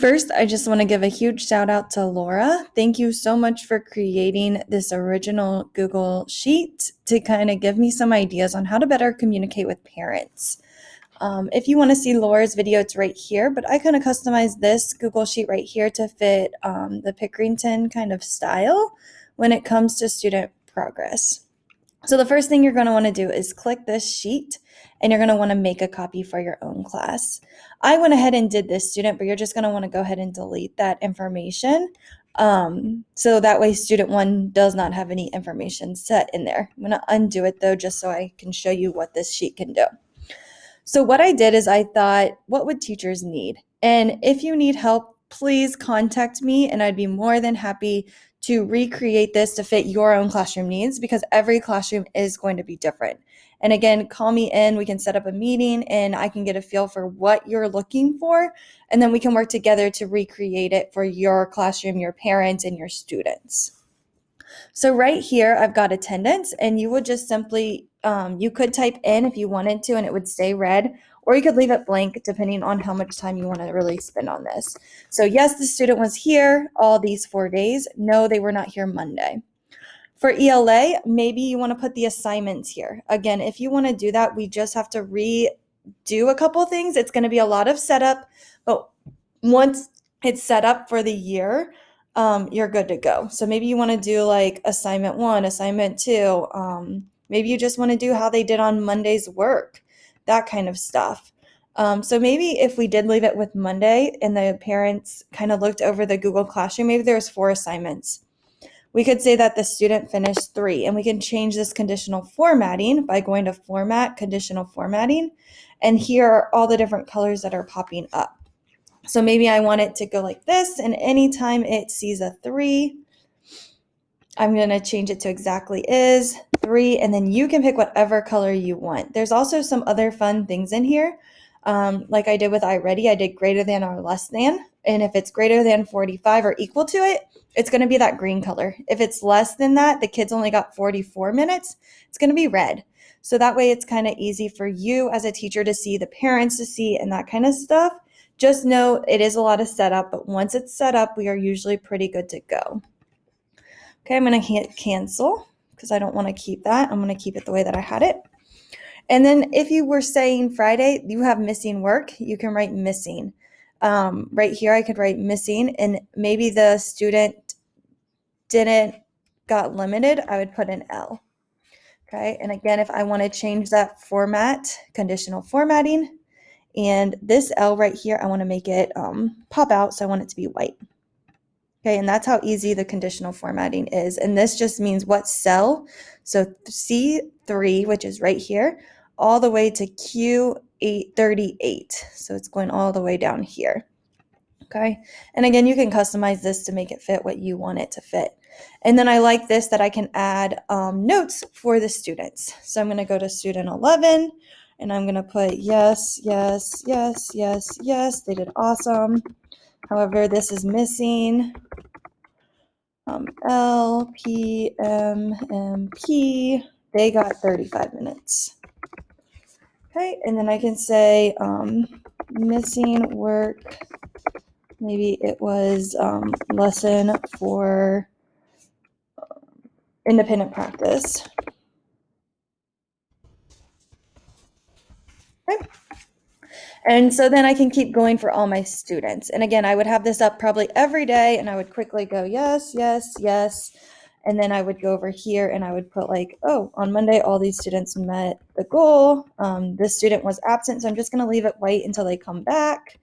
First, I just want to give a huge shout out to Laura. Thank you so much for creating this original Google Sheet to kind of give me some ideas on how to better communicate with parents. If you want to see Laura's video, it's right here, but I kind of customized this Google Sheet right here to fit the Pickerington kind of style when it comes to student progress. So the first thing you're going to want to do is click this sheet and you're going to want to make a copy for your own class. I went ahead and did this, student, but you're just going to want to go ahead and delete that information. So that way student 1 does not have any information set in there. I'm going to undo it though, just so I can show you what this sheet can do. So what I did is I thought, what would teachers need? And if you need help, please contact me and I'd be more than happy to recreate this to fit your own classroom needs, because every classroom is going to be different. And again, call me in, we can set up a meeting and I can get a feel for what you're looking for. And then we can work together to recreate it for your classroom, your parents, and your students. So right here, I've got attendance, and you would just simply, you could type in if you wanted to, and it would stay red, or you could leave it blank depending on how much time you want to really spend on this. So yes, the student was here all these 4 days. No, they were not here Monday. For ELA, maybe you want to put the assignments here. Again, if you want to do that, we just have to redo a couple of things. It's going to be a lot of setup, but once it's set up for the year, you're good to go. So maybe you want to do like assignment 1, assignment 2. Maybe you just want to do how they did on Monday's work, that kind of stuff. So maybe if we did leave it with Monday and the parents kind of looked over the Google Classroom, maybe there's 4 assignments. We could say that the student finished 3, and we can change this conditional formatting by going to Format, Conditional Formatting, and here are all the different colors that are popping up. So maybe I want it to go like this, and anytime it sees a 3, I'm going to change it to exactly is 3, and then you can pick whatever color you want. There's also some other fun things in here. Like I did with iReady, I did greater than or less than, and if it's greater than 45 or equal to it, it's going to be that green color. If it's less than that, the kids only got 44 minutes, it's going to be red. So that way it's kind of easy for you as a teacher to see, the parents to see, and that kind of stuff. Just know it is a lot of setup, but once it's set up, we are usually pretty good to go. Okay, I'm going to hit cancel because I don't want to keep that. I'm going to keep it the way that I had it. And then if you were saying Friday, you have missing work, you can write missing. Right here, I could write missing, and maybe the student got limited, I would put an L. Okay, and again, if I want to change that format, conditional formatting, and this L right here, I want to make it pop out, so I want it to be white. Okay, and that's how easy the conditional formatting is. And this just means what cell. So C3, which is right here, all the way to Q838. So it's going all the way down here. Okay, and again, you can customize this to make it fit what you want it to fit. And then I like this that I can add notes for the students. So I'm going to go to student 11, and I'm going to put yes, yes, yes, yes, yes, they did awesome. However, this is missing. L, P, M, M, P, they got 35 minutes. Okay, and then I can say missing work. Maybe it was lesson for independent practice. Okay. And so then I can keep going for all my students. And again, I would have this up probably every day, and I would quickly go, yes, yes, yes. And then I would go over here and I would put like, oh, on Monday, all these students met the goal. This student was absent, so I'm just going to leave it white until they come back.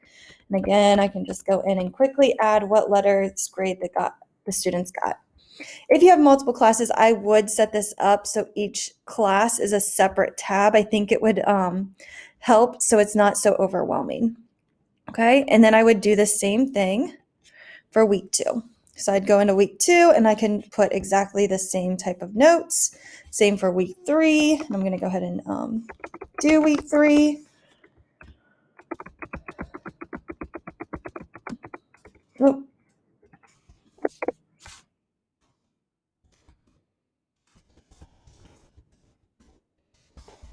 And again, I can just go in and quickly add what letters grade the students got. If you have multiple classes, I would set this up so each class is a separate tab. I think it would help so it's not so overwhelming. Okay, and then I would do the same thing for week 2. So I'd go into week 2 and I can put exactly the same type of notes. Same for week 3. I'm going to go ahead and do week 3. Oh.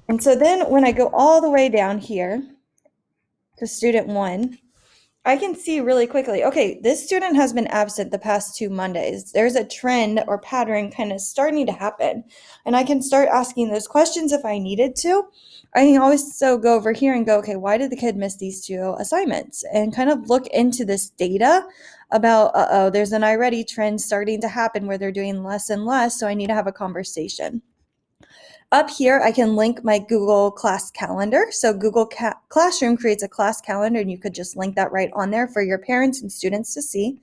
And so then when I go all the way down here to student 1, I can see really quickly, okay, this student has been absent the past 2 Mondays. There's a trend or pattern kind of starting to happen. And I can start asking those questions if I needed to. I can always so go over here and go, okay, why did the kid miss these 2 assignments? And kind of look into this data about, there's an already trend starting to happen where they're doing less and less, so I need to have a conversation. Up here, I can link my Google Class Calendar. So Google Classroom creates a class calendar, and you could just link that right on there for your parents and students to see.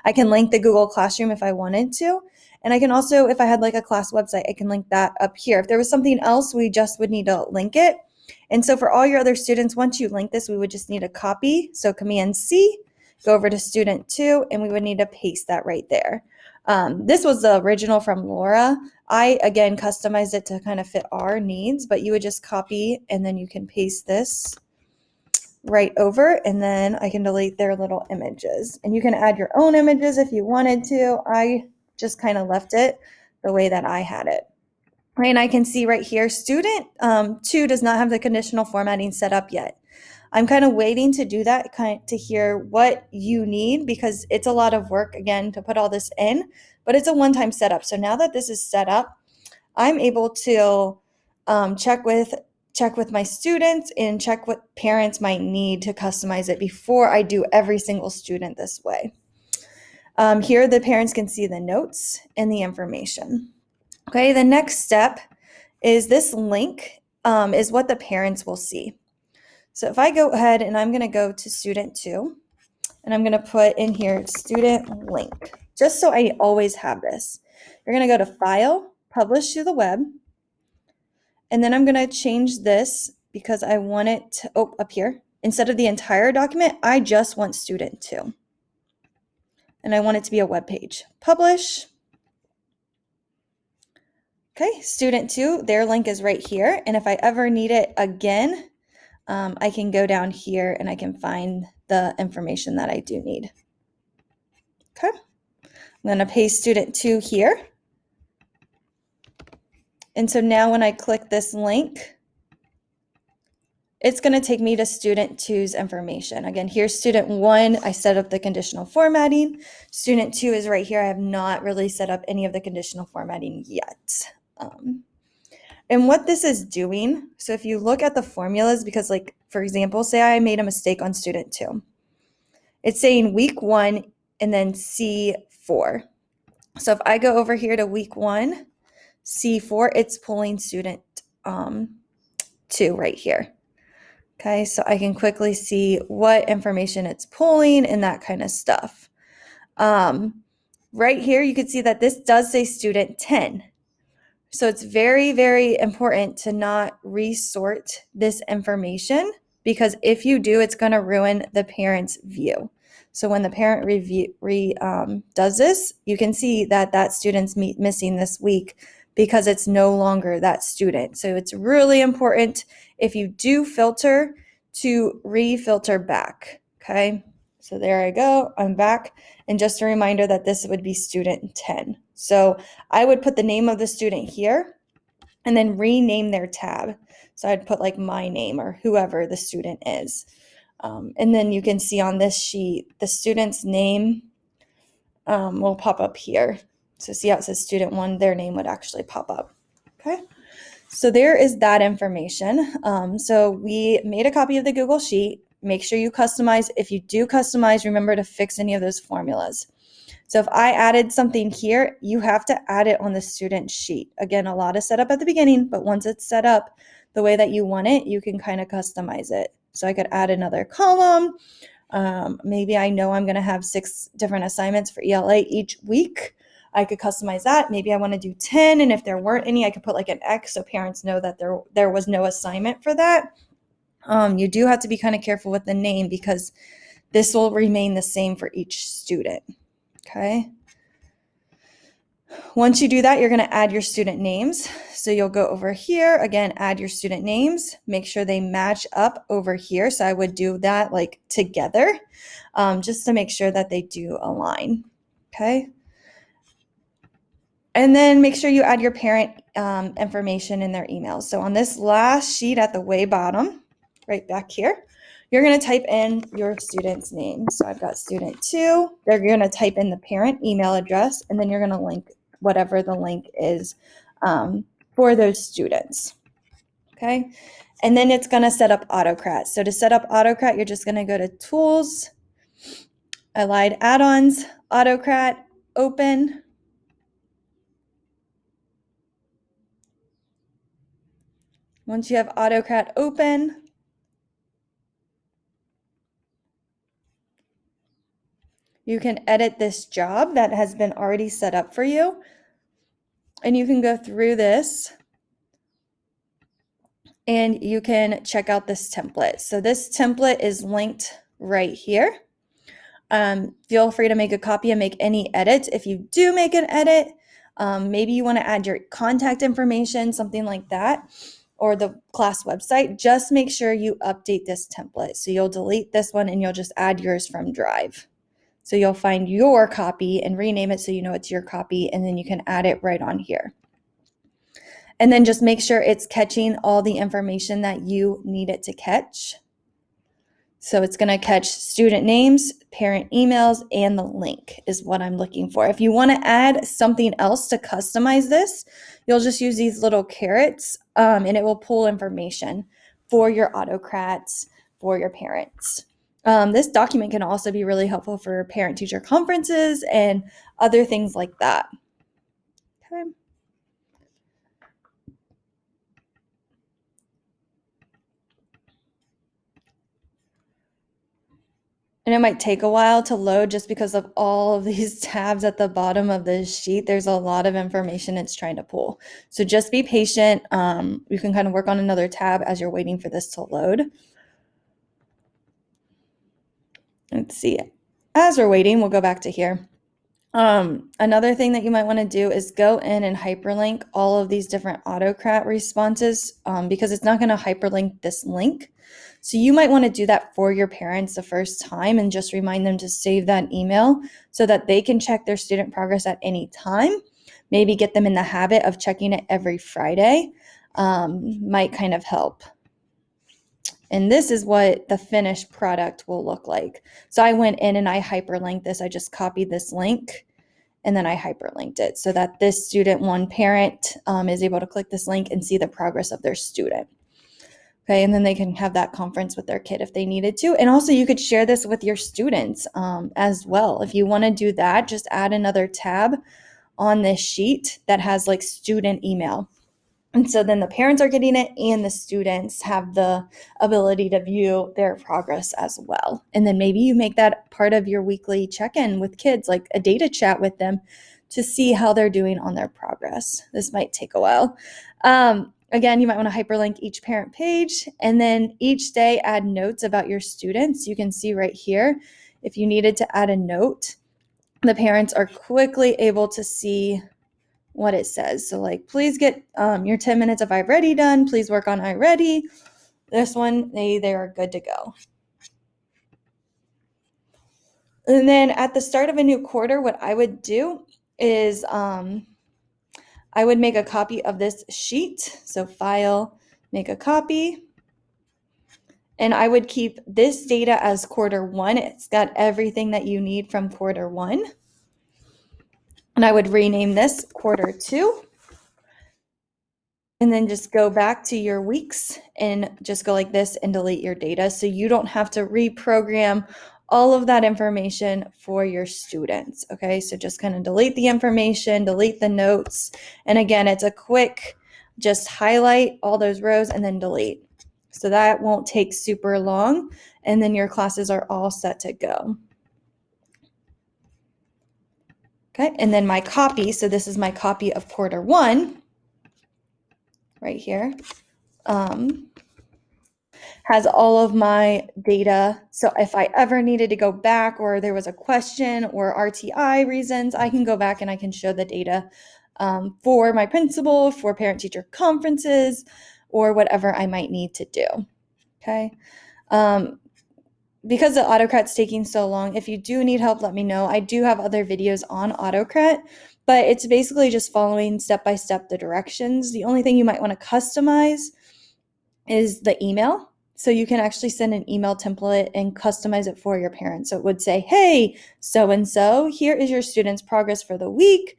I can link the Google Classroom if I wanted to. And I can also, if I had like a class website, I can link that up here. If there was something else, we just would need to link it. And so for all your other students, once you link this, we would just need a copy. So Command C, go over to student 2, and we would need to paste that right there. This was the original from Laura. I, again, customized it to kind of fit our needs, but you would just copy and then you can paste this right over, and then I can delete their little images. And you can add your own images if you wanted to. I just kind of left it the way that I had it. Right, and I can see right here, student 2 does not have the conditional formatting set up yet. I'm kind of waiting to do that, to hear what you need, because it's a lot of work, again, to put all this in, but it's a one-time setup. So now that this is set up, I'm able to check with my students and check what parents might need to customize it before I do every single student this way. Here, the parents can see the notes and the information. Okay, the next step is this link is what the parents will see. So if I go ahead and I'm going to go to student 2, and I'm going to put in here student link, just so I always have this. You're going to go to File, Publish to the Web, and then I'm going to change this because I want it to, up here, instead of the entire document, I just want student 2. And I want it to be a web page. Publish. Okay, student 2, their link is right here. And if I ever need it again, I can go down here and I can find the information that I do need. Okay, I'm going to paste student 2 here. And so now when I click this link, it's going to take me to student 2's information. Again, here's student 1. I set up the conditional formatting. Student 2 is right here. I have not really set up any of the conditional formatting yet. And what this is doing, so if you look at the formulas, because like, for example, say I made a mistake on student 2. It's saying week 1 and then C4. So if I go over here to week 1, C4, it's pulling student 2 right here. Okay, so I can quickly see what information it's pulling and that kind of stuff. Right here, you can see that this does say student 10. So it's very, very important to not resort this information, because if you do, it's going to ruin the parent's view. So when the parent does this, you can see that that student's missing this week because it's no longer that student. So it's really important, if you do filter, to re-filter back. Okay, so there I go, I'm back. And just a reminder that this would be student 10. So I would put the name of the student here and then rename their tab. So I'd put like my name or whoever the student is. And then you can see on this sheet, the student's name will pop up here. So see how it says student 1, their name would actually pop up. Okay, so there is that information. So we made a copy of the Google Sheet. Make sure you customize. If you do customize, remember to fix any of those formulas. So if I added something here, you have to add it on the student sheet. Again, a lot of setup at the beginning, but once it's set up the way that you want it, you can kind of customize it. So I could add another column. Maybe I know I'm going to have 6 different assignments for ELA each week. I could customize that. Maybe I want to do 10, and if there weren't any, I could put like an X so parents know that there was no assignment for that. You do have to be kind of careful with the name, because this will remain the same for each student. Okay. Once you do that, you're going to add your student names. So you'll go over here, again, add your student names, make sure they match up over here. So I would do that like together, just to make sure that they do align. Okay. And then make sure you add your parent information in their emails. So on this last sheet at the way bottom, right back here, you're going to type in your student's name. So I've got student 2. They're going to type in the parent email address, and then you're going to link whatever the link is for those students. Okay. And then it's going to set up Autocrat. So to set up Autocrat, you're just going to go to Tools, Allied Add-ons, Autocrat, Open. Once you have Autocrat open, you can edit this job that has been already set up for you. And you can go through this and you can check out this template. So this template is linked right here. Feel free to make a copy and make any edits. If you do make an edit, maybe you want to add your contact information, something like that, or the class website, just make sure you update this template. So you'll delete this one and you'll just add yours from Drive. So you'll find your copy and rename it so you know it's your copy, and then you can add it right on here. And then just make sure it's catching all the information that you need it to catch. So it's going to catch student names, parent emails, and the link is what I'm looking for. If you want to add something else to customize this, you'll just use these little carrots and it will pull information for your Autocrats, for your parents. This document can also be really helpful for parent-teacher conferences and other things like that. Okay. And it might take a while to load just because of all of these tabs at the bottom of the sheet. There's a lot of information it's trying to pull. So just be patient. You can kind of work on another tab as you're waiting for this to load. Let's see. As we're waiting, we'll go back to here. Another thing that you might want to do is go in and hyperlink all of these different Autocrat responses because it's not going to hyperlink this link. So you might want to do that for your parents the first time and just remind them to save that email so that they can check their student progress at any time. Maybe get them in the habit of checking it every Friday might kind of help. And this is what the finished product will look like. So I went in and I hyperlinked this. I just copied this link and then I hyperlinked it so that this student, one parent, is able to click this link and see the progress of their student. Okay, and then they can have that conference with their kid if they needed to. And also you could share this with your students as well. If you want to do that, just add another tab on this sheet that has like student email. And so then the parents are getting it and the students have the ability to view their progress as well. And then maybe you make that part of your weekly check-in with kids, like a data chat with them to see how they're doing on their progress. This might take a while. Again, you might want to hyperlink each parent page and then each day add notes about your students. You can see right here, if you needed to add a note, the parents are quickly able to see what it says. So like, please get your 10 minutes of I've Ready done. Please work on I Ready. This one, they are good to go. And then at the start of a new quarter, what I would do is I would make a copy of this sheet. So file, make a copy. And I would keep this data as quarter one. It's got everything that you need from quarter one. And I would rename this quarter two. And then just go back to your weeks and just go like this and delete your data. So you don't have to reprogram all of that information for your students. Okay, so just kind of delete the information, delete the notes. And again, it's a quick, just highlight all those rows and then delete. So that won't take super long. And then your classes are all set to go. Okay, and then my copy. So this is my copy of quarter one right here. Has all of my data. So if I ever needed to go back or there was a question or RTI reasons, I can go back and I can show the data for my principal, for parent-teacher conferences, or whatever I might need to do. Okay. Because the Autocrat's taking so long, if you do need help, let me know. I do have other videos on Autocrat, but it's basically just following step-by-step the directions. The only thing you might want to customize is the email. So you can actually send an email template and customize it for your parents. So it would say, hey, so-and-so, here is your student's progress for the week.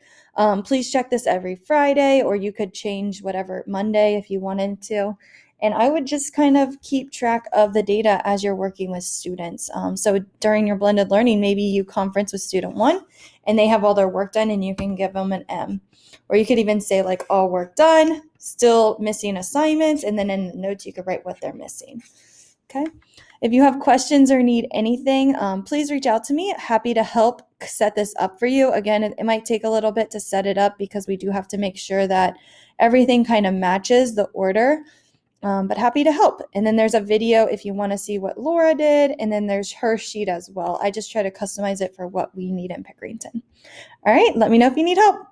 Please check this every Friday, or you could change whatever Monday if you wanted to. And I would just kind of keep track of the data as you're working with students. So during your blended learning, maybe you conference with student one and they have all their work done and you can give them an M. Or you could even say like all work done, still missing assignments, and then in the notes you could write what they're missing. Okay. If you have questions or need anything, please reach out to me. Happy to help set this up for you. Again, it might take a little bit to set it up because we do have to make sure that everything kind of matches the order, but happy to help. And then there's a video if you want to see what Laura did, and then there's her sheet as well. I just try to customize it for what we need in Pickerington. All right, let me know if you need help.